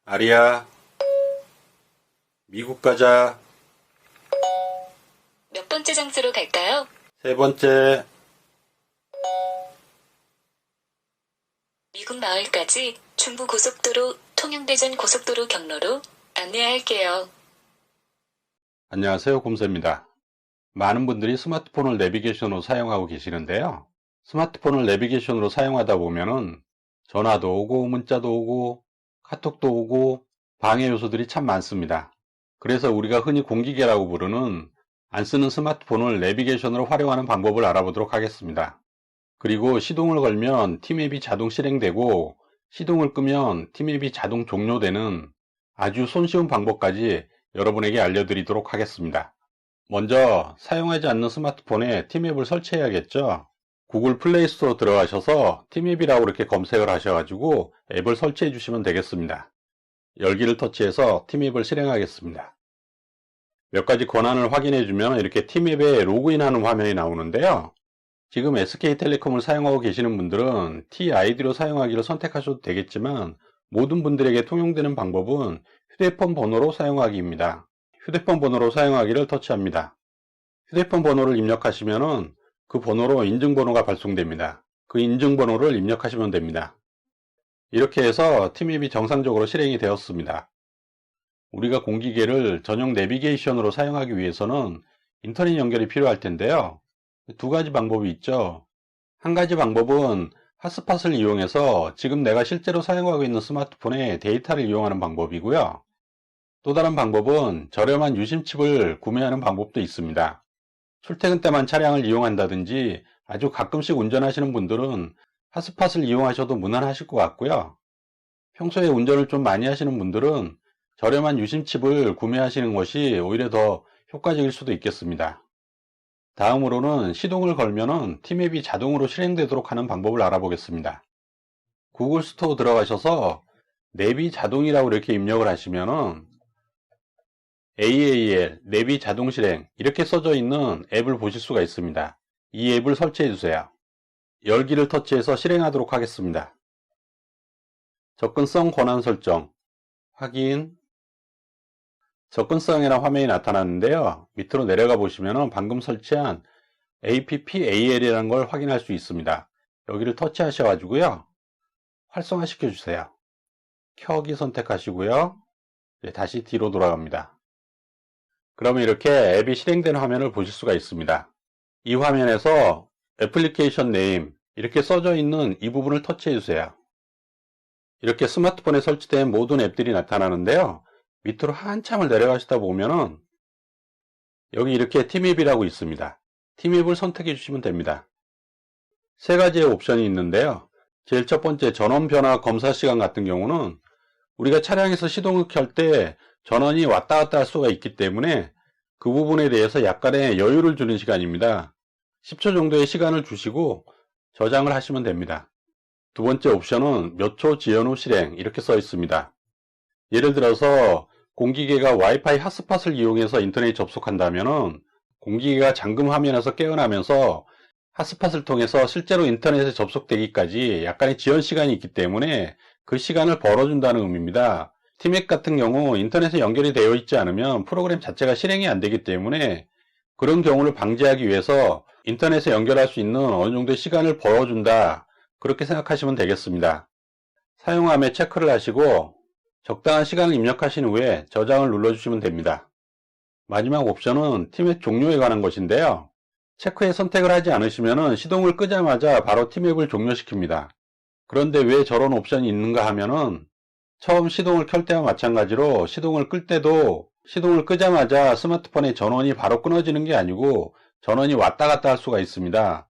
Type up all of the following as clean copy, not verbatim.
아리야, 미국 가자. 몇 번째 장소로 갈까요? 세 번째. 미국 마을까지 중부고속도로 통영대전 고속도로 경로로 안내할게요. 안녕하세요, 곰새입니다. 많은 분들이 스마트폰을 내비게이션으로 사용하고 계시는데요. 스마트폰을 내비게이션으로 사용하다 보면은 전화도 오고 문자도 오고 카톡도 오고 방해 요소들이 참 많습니다. 그래서 우리가 흔히 공기계라고 부르는 안 쓰는 스마트폰을 내비게이션으로 활용하는 방법을 알아보도록 하겠습니다. 그리고 시동을 걸면 T맵이 자동 실행되고 시동을 끄면 T맵이 자동 종료되는 아주 손쉬운 방법까지 여러분에게 알려드리도록 하겠습니다. 먼저 사용하지 않는 스마트폰에 T맵을 설치해야겠죠. 구글 플레이 스토어 들어가셔서 T맵이라고 이렇게 검색을 하셔가지고 앱을 설치해 주시면 되겠습니다. 열기를 터치해서 T맵을 실행하겠습니다. 몇 가지 권한을 확인해 주면 이렇게 T맵에 로그인하는 화면이 나오는데요. 지금 SK텔레콤을 사용하고 계시는 분들은 TID로 사용하기를 선택하셔도 되겠지만 모든 분들에게 통용되는 방법은 휴대폰 번호로 사용하기입니다. 휴대폰 번호로 사용하기를 터치합니다. 휴대폰 번호를 입력하시면 그 번호로 인증번호가 발송됩니다. 그 인증번호를 입력하시면 됩니다. 이렇게 해서 T맵이 정상적으로 실행이 되었습니다. 우리가 공기계를 전용 내비게이션으로 사용하기 위해서는 인터넷 연결이 필요할 텐데요. 두 가지 방법이 있죠. 한 가지 방법은 핫스팟을 이용해서 지금 내가 실제로 사용하고 있는 스마트폰에 데이터를 이용하는 방법이고요. 또 다른 방법은 저렴한 유심칩을 구매하는 방법도 있습니다. 출퇴근 때만 차량을 이용한다든지 아주 가끔씩 운전하시는 분들은 핫스팟을 이용하셔도 무난하실 것 같고요. 평소에 운전을 좀 많이 하시는 분들은 저렴한 유심칩을 구매하시는 것이 오히려 더 효과적일 수도 있겠습니다. 다음으로는 시동을 걸면은 T맵이 자동으로 실행되도록 하는 방법을 알아보겠습니다. 구글 스토어 들어가셔서 내비 자동이라고 이렇게 입력을 하시면은 AAL, 내비 자동 실행 이렇게 써져 있는 앱을 보실 수가 있습니다. 이 앱을 설치해 주세요. 열기를 터치해서 실행하도록 하겠습니다. 접근성 권한 설정, 확인. 접근성이라는 화면이 나타났는데요. 밑으로 내려가 보시면 방금 설치한 APPAL이라는 걸 확인할 수 있습니다. 여기를 터치하셔가지고요. 활성화 시켜주세요. 켜기 선택하시고요. 다시 뒤로 돌아갑니다. 그러면 이렇게 앱이 실행된 화면을 보실 수가 있습니다. 이 화면에서 애플리케이션 네임 이렇게 써져 있는 이 부분을 터치해 주세요. 이렇게 스마트폰에 설치된 모든 앱들이 나타나는데요. 밑으로 한참을 내려가시다 보면은 여기 이렇게 T맵이라고 있습니다. T맵을 선택해 주시면 됩니다. 세 가지의 옵션이 있는데요. 제일 첫 번째 전원 변화 검사 시간 같은 경우는 우리가 차량에서 시동을 켤 때 전원이 왔다 갔다 할 수가 있기 때문에 그 부분에 대해서 약간의 여유를 주는 시간입니다. 10초 정도의 시간을 주시고 저장을 하시면 됩니다. 두 번째 옵션은 몇 초 지연 후 실행 이렇게 써 있습니다. 예를 들어서 공기계가 와이파이 핫스팟을 이용해서 인터넷에 접속한다면 공기계가 잠금 화면에서 깨어나면서 핫스팟을 통해서 실제로 인터넷에 접속되기까지 약간의 지연 시간이 있기 때문에 그 시간을 벌어준다는 의미입니다. T맵 같은 경우 인터넷에 연결이 되어 있지 않으면 프로그램 자체가 실행이 안 되기 때문에 그런 경우를 방지하기 위해서 인터넷에 연결할 수 있는 어느 정도의 시간을 벌어준다, 그렇게 생각하시면 되겠습니다. 사용함에 체크를 하시고 적당한 시간을 입력하신 후에 저장을 눌러주시면 됩니다. 마지막 옵션은 T맵 종료에 관한 것인데요. 체크에 선택을 하지 않으시면 시동을 끄자마자 바로 T맵을 종료시킵니다. 그런데 왜 저런 옵션이 있는가 하면은 처음 시동을 켤 때와 마찬가지로 시동을 끌 때도 시동을 끄자마자 스마트폰의 전원이 바로 끊어지는 게 아니고 전원이 왔다 갔다 할 수가 있습니다.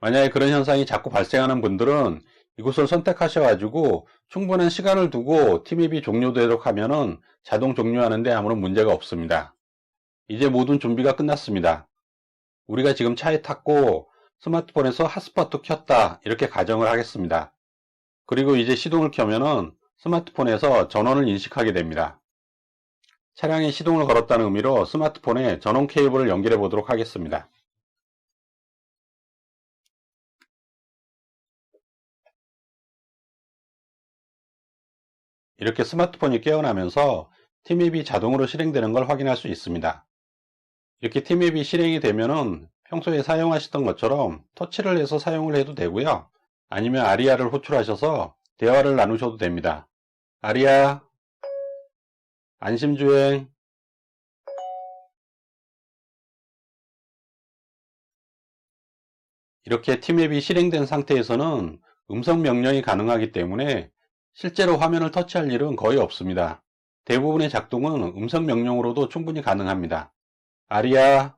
만약에 그런 현상이 자꾸 발생하는 분들은 이곳을 선택하셔가지고 충분한 시간을 두고 T맵이 종료되도록 하면은 자동 종료하는데 아무런 문제가 없습니다. 이제 모든 준비가 끝났습니다. 우리가 지금 차에 탔고 스마트폰에서 핫스팟도 켰다, 이렇게 가정을 하겠습니다. 그리고 이제 시동을 켜면은 스마트폰에서 전원을 인식하게 됩니다. 차량에 시동을 걸었다는 의미로 스마트폰에 전원 케이블을 연결해 보도록 하겠습니다. 이렇게 스마트폰이 깨어나면서 팀앱이 자동으로 실행되는 걸 확인할 수 있습니다. 이렇게 팀앱이 실행이 되면은 평소에 사용하시던 것처럼 터치를 해서 사용을 해도 되고요. 아니면 아리아를 호출하셔서 대화를 나누셔도 됩니다. 아리아, 안심주행. 이렇게 팀앱이 실행된 상태에서는 음성 명령이 가능하기 때문에 실제로 화면을 터치할 일은 거의 없습니다. 대부분의 작동은 음성 명령으로도 충분히 가능합니다. 아리아,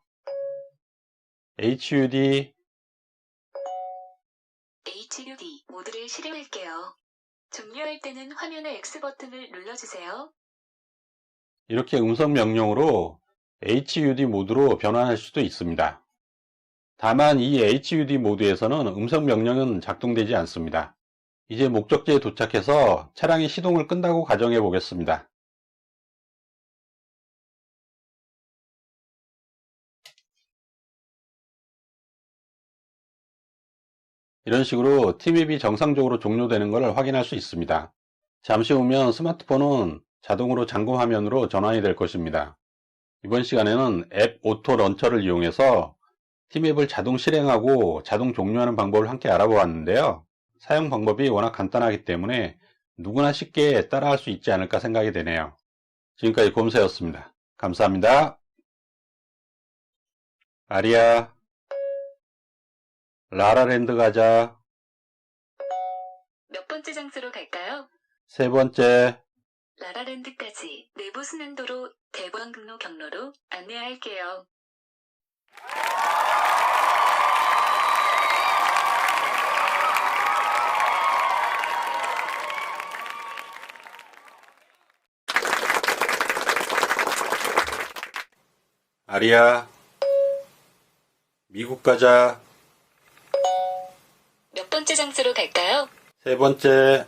HUD, HUD 모드를 실행할게요. 종료할 때는 화면의 X 버튼을 눌러주세요. 이렇게 음성 명령으로 HUD 모드로 변환할 수도 있습니다. 다만 이 HUD 모드에서는 음성 명령은 작동되지 않습니다. 이제 목적지에 도착해서 차량이 시동을 끈다고 가정해 보겠습니다. 이런 식으로 팀앱이 정상적으로 종료되는 것을 확인할 수 있습니다. 잠시 후면 스마트폰은 자동으로 잠금 화면으로 전환이 될 것입니다. 이번 시간에는 앱 오토 런처를 이용해서 팀앱을 자동 실행하고 자동 종료하는 방법을 함께 알아보았는데요. 사용 방법이 워낙 간단하기 때문에 누구나 쉽게 따라할 수 있지 않을까 생각이 되네요. 지금까지 곰새였습니다. 감사합니다. 아리아, 라라랜드 가자. 몇 번째 장소로 갈까요? 세 번째. 라라랜드까지 내부 순환도로 대부항로 경로로 안내할게요. 아리아, 미국 가자. 몇 번째 장소로 갈까요? 세 번째.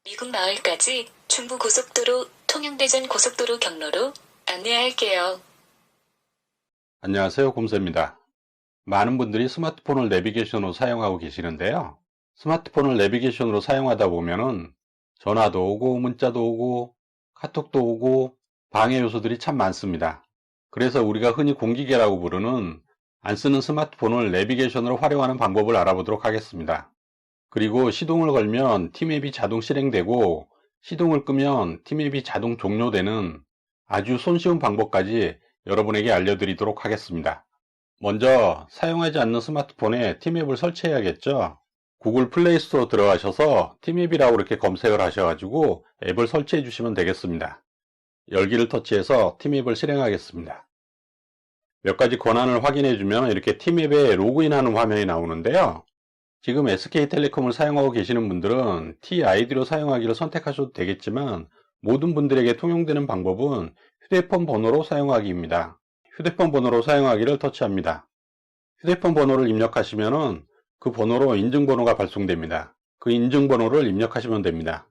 미국 마을까지 중부고속도로 통영대전 고속도로 경로로 안내할게요. 안녕하세요, 곰새입니다. 많은 분들이 스마트폰을 내비게이션으로 사용하고 계시는데요. 스마트폰을 내비게이션으로 사용하다 보면은 전화도 오고 문자도 오고 카톡도 오고 방해 요소들이 참 많습니다. 그래서 우리가 흔히 공기계라고 부르는 안 쓰는 스마트폰을 내비게이션으로 활용하는 방법을 알아보도록 하겠습니다. 그리고 시동을 걸면 팀앱이 자동 실행되고 시동을 끄면 팀앱이 자동 종료되는 아주 손쉬운 방법까지 여러분에게 알려드리도록 하겠습니다. 먼저 사용하지 않는 스마트폰에 팀앱을 설치해야겠죠. 구글 플레이 스토어 들어가셔서 팀앱이라고 이렇게 검색을 하셔가지고 앱을 설치해 주시면 되겠습니다. 열기를 터치해서 팀앱을 실행하겠습니다. 몇 가지 권한을 확인해 주면 이렇게 팀앱에 로그인하는 화면이 나오는데요. 지금 SK텔레콤을 사용하고 계시는 분들은 TID로 사용하기를 선택하셔도 되겠지만 모든 분들에게 통용되는 방법은 휴대폰 번호로 사용하기입니다. 휴대폰 번호로 사용하기를 터치합니다. 휴대폰 번호를 입력하시면 그 번호로 인증번호가 발송됩니다. 그 인증번호를 입력하시면 됩니다.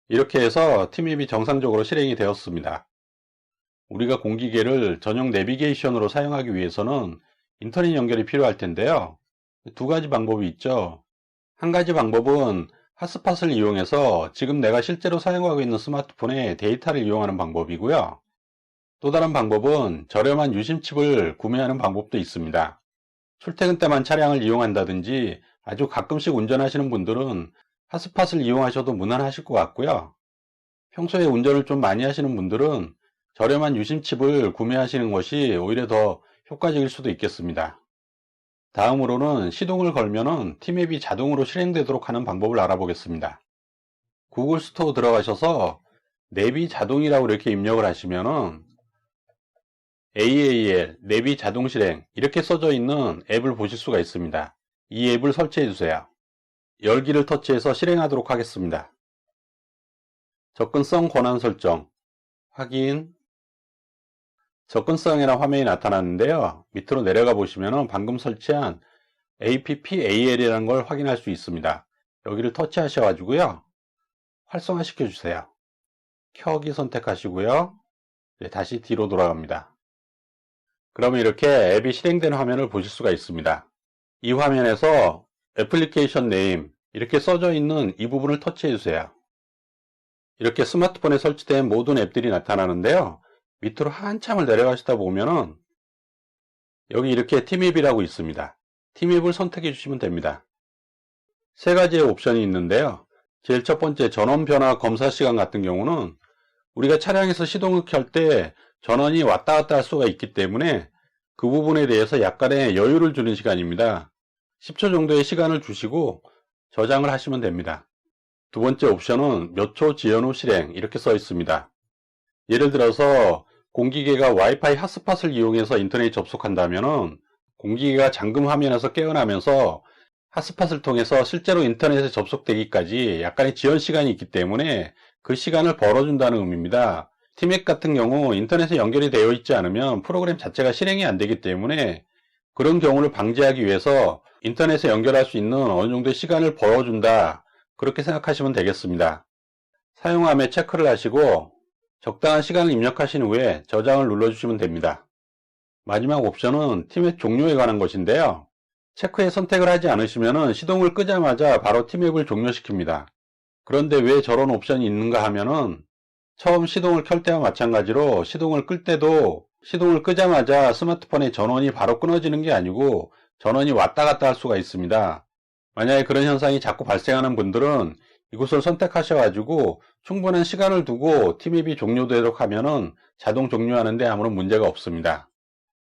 이렇게 해서 팀앱이 정상적으로 실행이 되었습니다. 우리가 공기계를 전용 내비게이션으로 사용하기 위해서는 인터넷 연결이 필요할 텐데요. 두 가지 방법이 있죠. 한 가지 방법은 핫스팟을 이용해서 지금 내가 실제로 사용하고 있는 스마트폰에 데이터를 이용하는 방법이고요. 또 다른 방법은 저렴한 유심칩을 구매하는 방법도 있습니다. 출퇴근 때만 차량을 이용한다든지 아주 가끔씩 운전하시는 분들은 핫스팟을 이용하셔도 무난하실 것 같고요. 평소에 운전을 좀 많이 하시는 분들은 저렴한 유심칩을 구매하시는 것이 오히려 더 효과적일 수도 있겠습니다. 다음으로는 시동을 걸면은 팀앱이 자동으로 실행되도록 하는 방법을 알아보겠습니다. 구글 스토어 들어가셔서 내비 자동이라고 이렇게 입력을 하시면은 AAL, 내비 자동 실행 이렇게 써져 있는 앱을 보실 수가 있습니다. 이 앱을 설치해 주세요. 열기를 터치해서 실행하도록 하겠습니다. 접근성 권한 설정, 확인. 접근성이라는 화면이 나타났는데요. 밑으로 내려가 보시면 방금 설치한 APP-AL이라는 걸 확인할 수 있습니다. 여기를 터치하셔가지고요. 활성화 시켜주세요. 켜기 선택하시고요. 다시 뒤로 돌아갑니다. 그러면 이렇게 앱이 실행된 화면을 보실 수가 있습니다. 이 화면에서 애플리케이션 네임, 이렇게 써져 있는 이 부분을 터치해 주세요. 이렇게 스마트폰에 설치된 모든 앱들이 나타나는데요. 밑으로 한참을 내려가시다 보면은 여기 이렇게 팀앱이라고 있습니다. 팀앱을 선택해 주시면 됩니다. 세 가지의 옵션이 있는데요. 제일 첫 번째 전원 변화 검사 시간 같은 경우는 우리가 차량에서 시동을 켤 때 전원이 왔다 갔다 할 수가 있기 때문에 그 부분에 대해서 약간의 여유를 주는 시간입니다. 10초 정도의 시간을 주시고 저장을 하시면 됩니다. 두 번째 옵션은 몇 초 지연 후 실행 이렇게 써 있습니다. 예를 들어서 공기계가 와이파이 핫스팟을 이용해서 인터넷에 접속한다면 공기계가 잠금 화면에서 깨어나면서 핫스팟을 통해서 실제로 인터넷에 접속되기까지 약간의 지연 시간이 있기 때문에 그 시간을 벌어준다는 의미입니다. 팀앱 같은 경우 인터넷에 연결이 되어 있지 않으면 프로그램 자체가 실행이 안 되기 때문에 그런 경우를 방지하기 위해서 인터넷에 연결할 수 있는 어느 정도의 시간을 벌어준다, 그렇게 생각하시면 되겠습니다. 사용함에 체크를 하시고 적당한 시간을 입력하신 후에 저장을 눌러주시면 됩니다. 마지막 옵션은 팀앱 종료에 관한 것인데요. 체크에 선택을 하지 않으시면 시동을 끄자마자 바로 팀앱을 종료시킵니다. 그런데 왜 저런 옵션이 있는가 하면은 처음 시동을 켤 때와 마찬가지로 시동을 끌 때도 시동을 끄자마자 스마트폰의 전원이 바로 끊어지는 게 아니고 전원이 왔다 갔다 할 수가 있습니다. 만약에 그런 현상이 자꾸 발생하는 분들은 이곳을 선택하셔가지고 충분한 시간을 두고 팀앱이 종료되도록 하면은 자동 종료하는데 아무런 문제가 없습니다.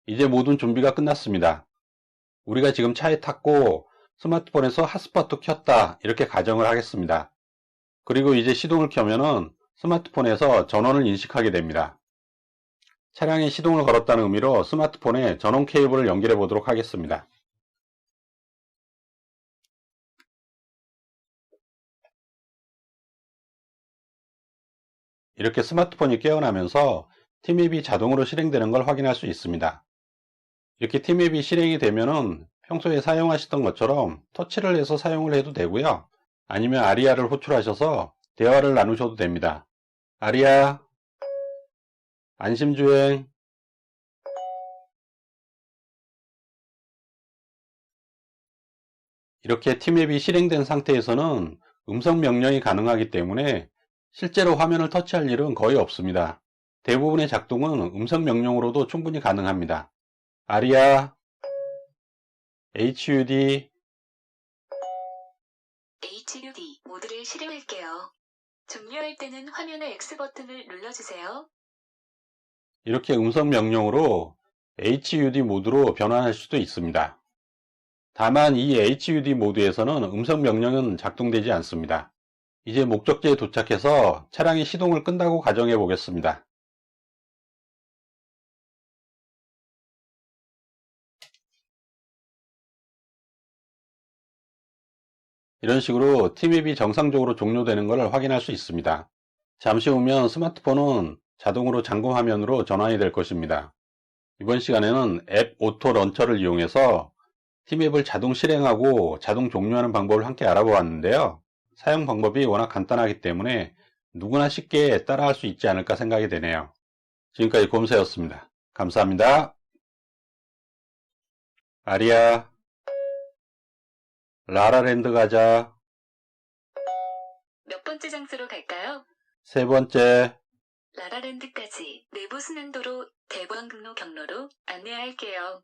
이제 모든 준비가 끝났습니다. 우리가 지금 차에 탔고 스마트폰에서 핫스팟도 켰다, 이렇게 가정을 하겠습니다. 그리고 이제 시동을 켜면은 스마트폰에서 전원을 인식하게 됩니다. 차량에 시동을 걸었다는 의미로 스마트폰에 전원 케이블을 연결해 보도록 하겠습니다. 이렇게 스마트폰이 깨어나면서 팀앱이 자동으로 실행되는 걸 확인할 수 있습니다. 이렇게 팀앱이 실행이 되면은 평소에 사용하시던 것처럼 터치를 해서 사용을 해도 되고요. 아니면 아리아를 호출하셔서 대화를 나누셔도 됩니다. 아리아, 안심주행. 이렇게 팀앱이 실행된 상태에서는 음성 명령이 가능하기 때문에 실제로 화면을 터치할 일은 거의 없습니다. 대부분의 작동은 음성 명령으로도 충분히 가능합니다. 아리아, HUD. HUD 모드를 실행할게요. 종료할 때는 화면의 X 버튼을 눌러주세요. 이렇게 음성 명령으로 HUD 모드로 변환할 수도 있습니다. 다만 이 HUD 모드에서는 음성 명령은 작동되지 않습니다. 이제 목적지에 도착해서 차량이 시동을 끈다고 가정해 보겠습니다. 이런 식으로 팀앱이 정상적으로 종료되는 것을 확인할 수 있습니다. 잠시 후면 스마트폰은 자동으로 잠금 화면으로 전환이 될 것입니다. 이번 시간에는 앱 오토 런처를 이용해서 팀앱을 자동 실행하고 자동 종료하는 방법을 함께 알아보았는데요. 사용 방법이 워낙 간단하기 때문에 누구나 쉽게 따라할 수 있지 않을까 생각이 되네요. 지금까지 곰새였습니다. 감사합니다. 아리아, 라라랜드 가자. 몇 번째 장소로 갈까요? 세 번째. 라라랜드까지 내부 순환도로 대부항공로 경로로 안내할게요.